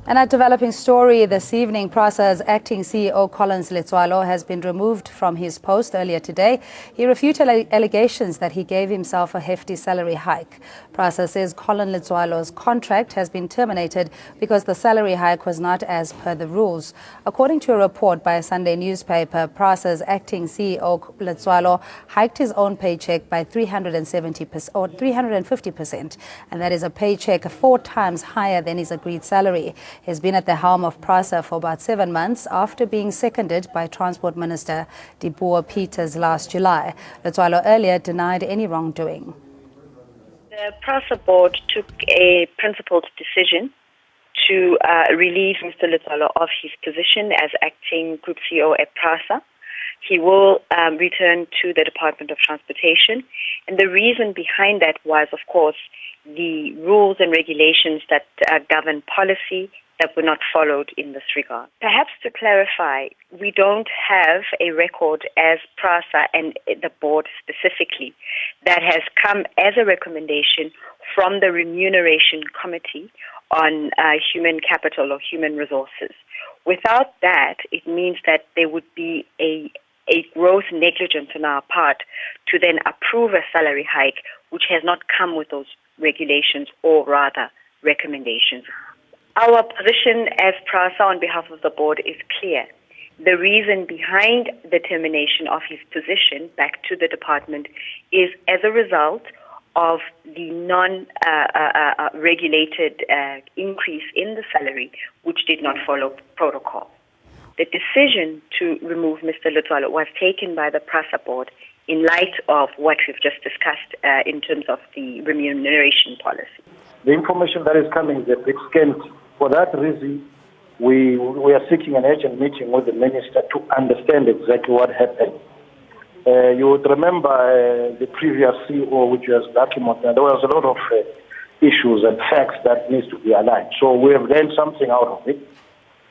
And a developing story this evening, Prasa's acting CEO Collins Letswalo has been removed from his post earlier today. He refuted allegations that he gave himself a hefty salary hike. Prasa says Collins Letswalo's contract has been terminated because the salary hike was not as per the rules. According to a report by a Sunday newspaper, Prasa's acting CEO Letswalo hiked his own paycheck by 370% or 350%, and that is a paycheck 4 times higher than his agreed salary. He has been at the helm of Prasa for about 7 months after being seconded by Transport Minister Dipuo Peters last July. Letswalo earlier denied any wrongdoing. The Prasa board took a principled decision to relieve Mr. Letswalo of his position as acting Group CEO at Prasa. He will return to the Department of Transportation. And the reason behind that was, of course, the rules and regulations that govern policy that were not followed in this regard. Perhaps to clarify, we don't have a record as Prasa and the board specifically that has come as a recommendation from the Remuneration Committee on Human Capital or Human Resources. Without that, it means that there would be a gross negligence on our part to then approve a salary hike which has not come with those regulations or rather recommendations. Our position as Prasa on behalf of the board is clear. The reason behind the termination of his position back to the department is as a result of the non-regulated increase in the salary, which did not follow protocol. The decision to remove Mr. Letswalo was taken by the Prasa board in light of what we've just discussed in terms of the remuneration policy. The information that is coming is a bit scant. For that reason, we are seeking an urgent meeting with the minister to understand exactly what happened. You would remember the previous CEO, which was Lucky Mota, there was a lot of issues and facts that needs to be aligned. So we have learned something out of it.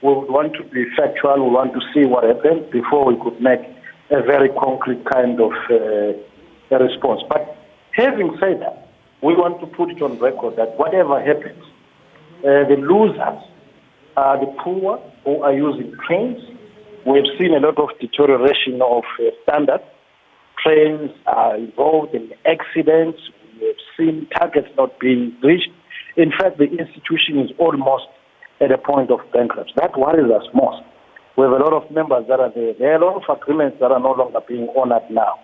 We would want to be factual. We want to see what happened before we could make a very concrete kind of a response. But having said that, we want to put it on record that whatever happens, the losers are the poor who are using trains. We've seen a lot of deterioration of standards. Trains are involved in accidents. We've seen targets not being reached. In fact, the institution is almost at a point of bankruptcy. That worries us most. We have a lot of members that are there. There are a lot of agreements that are no longer being honored now.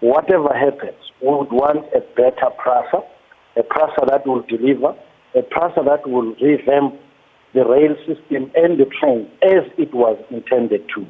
Whatever happens, we would want a better Prasa, a Prasa that will deliver, a Prasa that will revamp the rail system and the train as it was intended to.